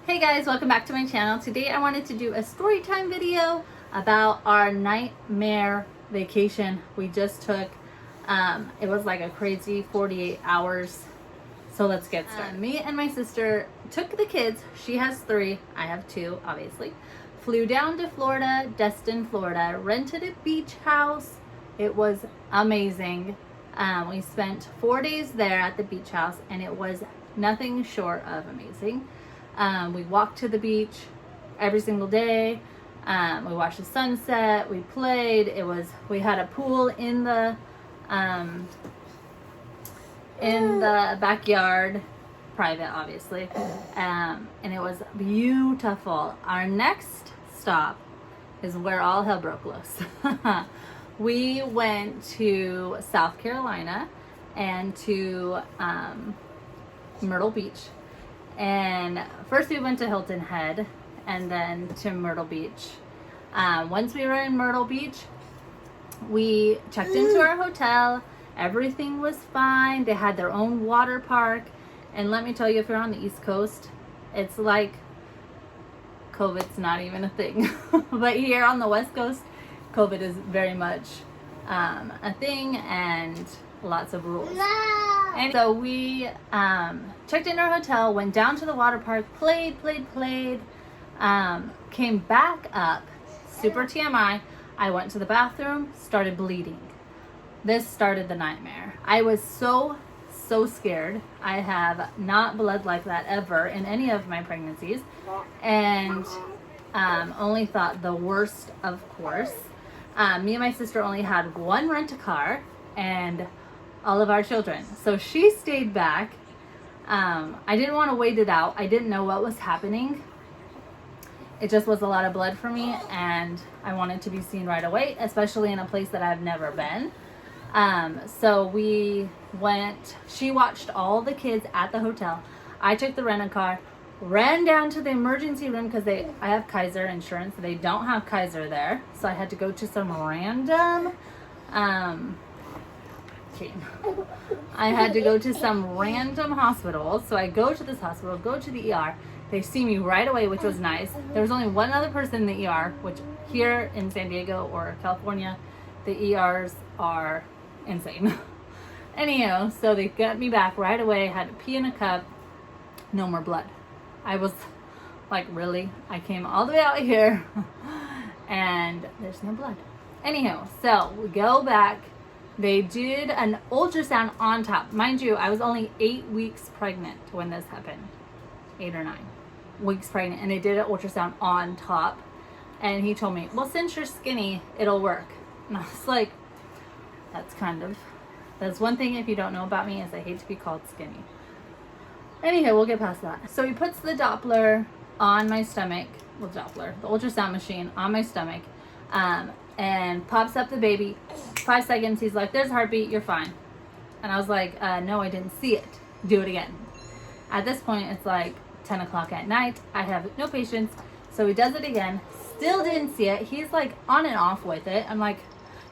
Hey guys, welcome back to my channel. Today I wanted to do a story time video about our nightmare vacation we just took. It was like a crazy 48 hours. So let's get started. Me and my sister took the kids. She has 3, I have 2, obviously. Flew down to Florida, Destin, Florida, rented a beach house. It was amazing. We spent 4 days there at the beach house and it was nothing short of amazing. We walked to the beach every single day. We watched the sunset. We played. We had a pool in the backyard, private obviously, and it was beautiful. Our next stop is where all hell broke loose. We went to South Carolina and to Myrtle Beach. And first we went to Hilton Head and then to Myrtle Beach. Once we were in Myrtle Beach, we checked into our hotel. Everything was fine. They had their own water park. And let me tell you, if you're on the East Coast, it's like COVID's not even a thing. But here on the West Coast, COVID is very much a thing and lots of rules. And so we checked in our hotel, went down to the water park, played, came back up, super TMI. I went to the bathroom, started bleeding. This started the nightmare. I was so scared. I have not bled like that ever in any of my pregnancies, and only thought the worst, of course. Me and my sister only had one rent-a-car and all of our children. So she stayed back. I didn't want to wait it out. I didn't know what was happening. It just was a lot of blood for me and I wanted to be seen right away, especially in a place that I've never been. So we went, she watched all the kids at the hotel. I took the rent-a-car, ran down to the emergency room because I have Kaiser insurance. They don't have Kaiser there. So I had to go to some random, I had to go to some random hospital. So I go to this hospital, go to the ER. They see me right away, which was nice. There was only one other person in the ER, which here in San Diego or California, the ERs are insane. Anyhow, so they got me back right away, had to pee in a cup, no more blood. I was like, really? I came all the way out here and there's no blood. Anyhow, so we go back. They did an ultrasound on top. Mind you, I was only 8 weeks pregnant when this happened. 8 or 9 weeks pregnant. And they did an ultrasound on top. And he told me, well, since you're skinny, it'll work. And I was like, that's one thing if you don't know about me is I hate to be called skinny. Anyhow, we'll get past that. So he puts the Doppler on my stomach. Well, the ultrasound machine on my stomach. And pops up the baby. 5 seconds, he's like, there's a heartbeat, you're fine. And I was like, no, I didn't see it. Do it again. At this point, it's like 10 o'clock at night. I have no patience. So he does it again. Still didn't see it. He's like on and off with it. I'm like,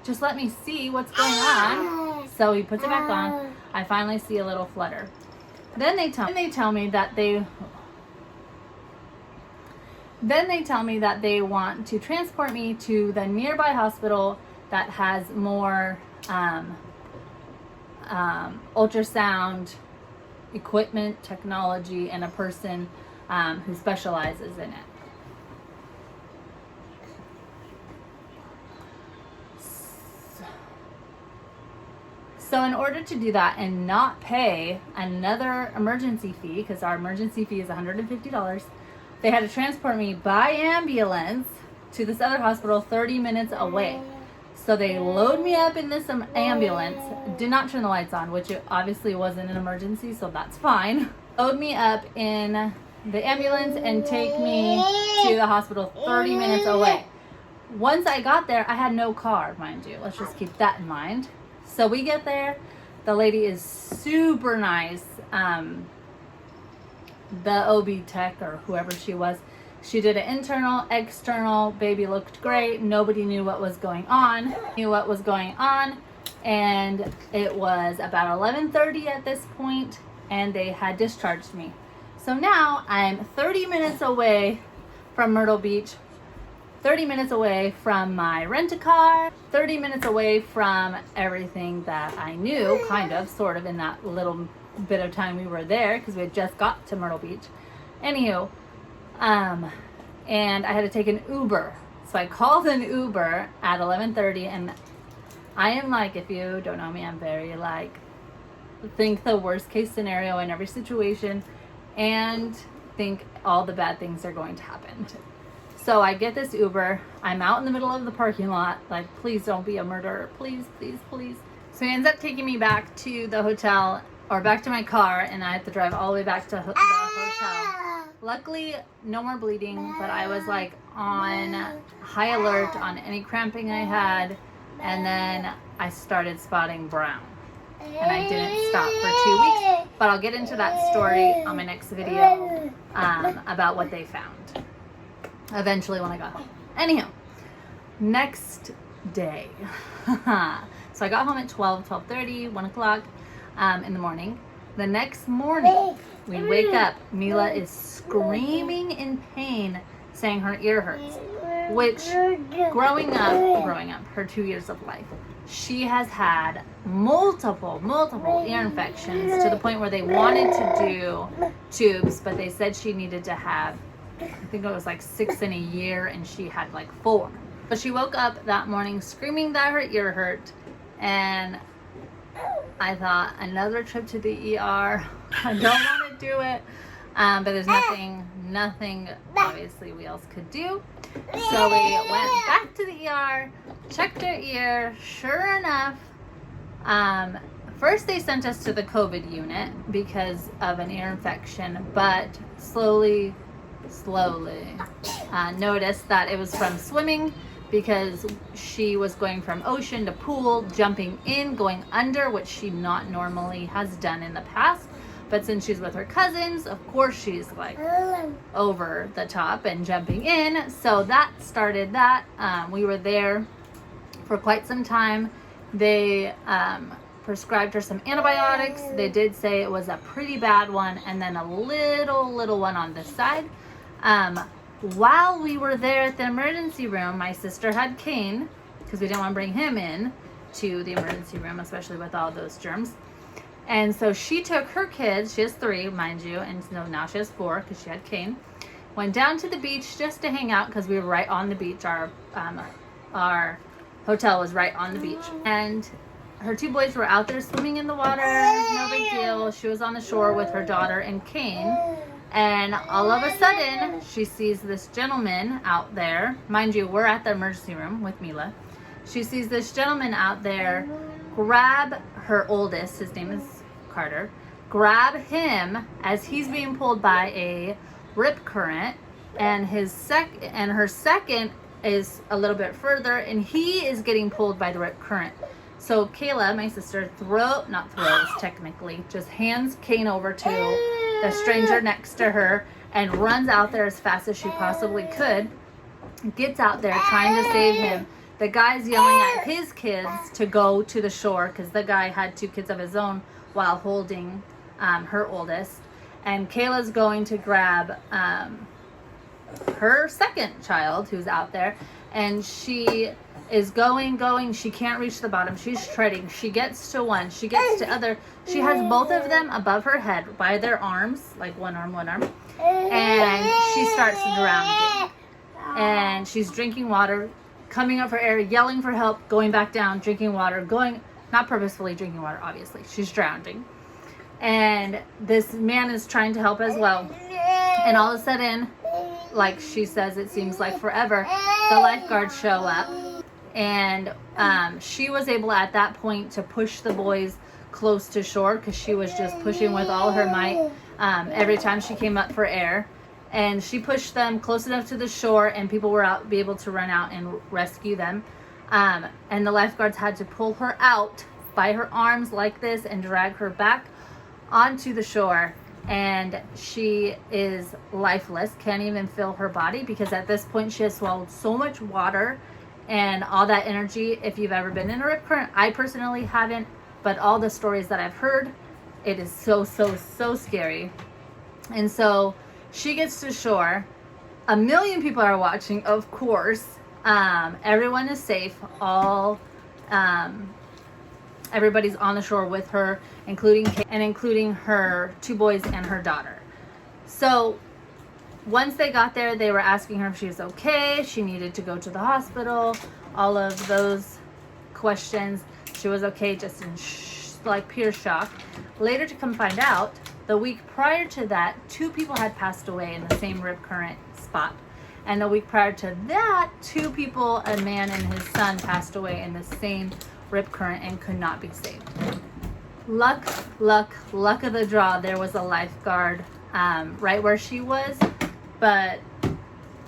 just let me see what's going on. So he puts it back on. I finally see a little flutter. Then they tell me that they want to transport me to the nearby hospital that has more ultrasound equipment, technology, and a person who specializes in it. So in order to do that and not pay another emergency fee, because our emergency fee is $150, they had to transport me by ambulance to this other hospital 30 minutes away. So they load me up in this ambulance, did not turn the lights on, which it obviously wasn't an emergency, so that's fine. Load me up in the ambulance and take me to the hospital 30 minutes away. Once I got there, I had no car, mind you. Let's just keep that in mind. So we get there. The lady is super nice. The OB tech or whoever she was, she did an internal, external. Baby looked great. Nobody knew what was going on. And it was about 11:30 at this point, and they had discharged me. So now I'm 30 minutes away from Myrtle Beach, 30 minutes away from my rent-a-car, 30 minutes away from everything that I knew, kind of, sort of, in that little bit of time we were there, because we had just got to Myrtle Beach. Anywho, and I had to take an Uber. So I called an Uber at 11:30, and I am like, if you don't know me, I'm very like, think the worst case scenario in every situation and think all the bad things are going to happen. So I get this Uber. I'm out in the middle of the parking lot, like, please don't be a murderer. Please, please, please. So he ends up taking me back to the hotel, or back to my car, and I have to drive all the way back to the hotel. Luckily, no more bleeding, but I was like on high alert on any cramping I had, and then I started spotting brown. And I didn't stop for 2 weeks, but I'll get into that story on my next video about what they found eventually when I got home. Anyhow, next day. So I got home at 12:30, 1 o'clock in the morning. The next morning, we wake up. Mila is screaming in pain, saying her ear hurts, which growing up, her 2 years of life, she has had multiple ear infections to the point where they wanted to do tubes, but they said she needed to have, I think it was like 6 in a year, and she had like 4. But she woke up that morning screaming that her ear hurt, and I thought, another trip to the ER. I don't want to do it, but there's nothing obviously we else could do. So we went back to the ER, checked her ear. Sure enough, first they sent us to the COVID unit because of an ear infection, but slowly noticed that it was from swimming, because she was going from ocean to pool, jumping in, going under, which she not normally has done in the past. But since she's with her cousins, of course she's like over the top and jumping in. So that started that. We were there for quite some time. They prescribed her some antibiotics. They did say it was a pretty bad one, and then a little one on this side. While we were there at the emergency room, my sister had Kane, because we didn't want to bring him in to the emergency room, especially with all those germs. And so she took her kids, she has 3, mind you, and so now she has 4 because she had Kane, went down to the beach just to hang out because we were right on the beach. Our hotel was right on the beach. And her 2 boys were out there swimming in the water, no big deal. She was on the shore with her daughter and Kane. And all of a sudden, she sees this gentleman out there. Mind you, we're at the emergency room with Mila. She sees this gentleman out there grab her oldest, his name is Carter, grab him as he's being pulled by a rip current, and her second is a little bit further, and he is getting pulled by the rip current. So Kayla, my sister, just hands Kane over to the stranger next to her and runs out there as fast as she possibly could, gets out there trying to save him. The guy's yelling at his kids to go to the shore because the guy had 2 kids of his own while holding her oldest. And Kayla's going to grab her second child who's out there, and she is going. She can't reach the bottom. She's treading. She gets to one. She gets to other. She has both of them above her head by their arms, like one arm. And she starts drowning. And she's drinking water, coming up for air, yelling for help, going back down, drinking water, not purposefully drinking water, obviously. She's drowning. And this man is trying to help as well. And all of a sudden, like she says, it seems like forever, the lifeguards show up. And she was able at that point to push the boys close to shore because she was just pushing with all her might every time she came up for air. And she pushed them close enough to the shore, and people were be able to run out and rescue them. And the lifeguards had to pull her out by her arms like this and drag her back onto the shore. And she is lifeless, can't even feel her body, because at this point she has swallowed so much water and all that energy. If you've ever been in a rip current, I personally haven't, but all the stories that I've heard, it is so scary. And so she gets to shore. A million people are watching, of course. Everyone is safe. Everybody's on the shore with her, including her 2 boys and her daughter. So once they got there, they were asking her if she was okay, she needed to go to the hospital, all of those questions. She was okay, just in like pure shock. Later to come find out, the week prior to that, 2 people had passed away in the same rip current spot. And the week prior to that, 2 people, a man and his son, passed away in the same rip current and could not be saved. Luck of the draw, there was a lifeguard right where she was, but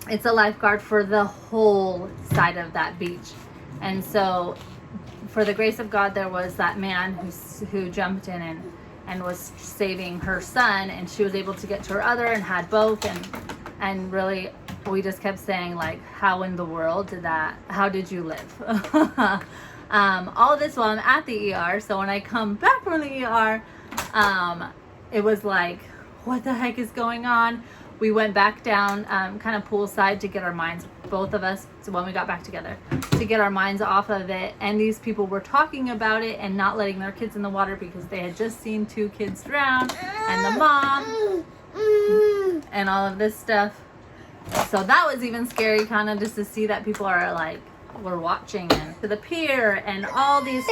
it's a lifeguard for the whole side of that beach. And so for the grace of God, there was that man who jumped in and was saving her son, and she was able to get to her other and had both. And really, we just kept saying, like, how in the world how did you live? All this while I'm at the ER. So when I come back from the ER, it was like, what the heck is going on? We went back down, kind of poolside to get our minds, both of us, so when we got back together, to get our minds off of it. And these people were talking about it and not letting their kids in the water because they had just seen 2 kids drown and the mom and all of this stuff. So that was even scary, kind of just to see that people are like, we're watching, and to the pier and all these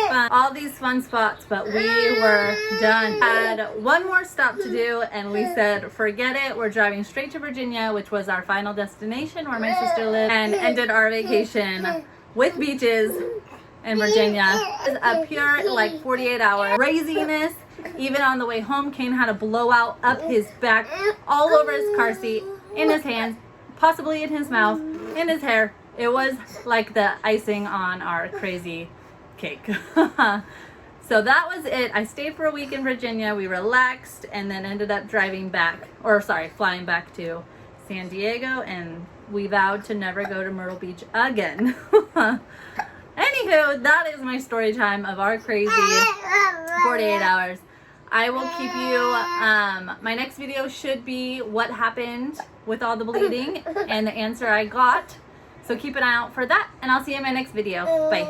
fun spots. But we were done. Had one more stop to do, and we said, forget it. We're driving straight to Virginia, which was our final destination where my sister lived, and ended our vacation with beaches in Virginia. It was a pure like 48-hour craziness. Even on the way home, Kane had a blowout up his back, all over his car seat, in his hands, possibly in his mouth, in his hair. It was like the icing on our crazy cake. So that was it. I stayed for a week in Virginia. We relaxed and then ended up flying back to San Diego, and we vowed to never go to Myrtle Beach again. Anywho, that is my story time of our crazy 48 hours. I will keep you, my next video should be what happened with all the bleeding and the answer I got. So keep an eye out for that, and I'll see you in my next video. Bye.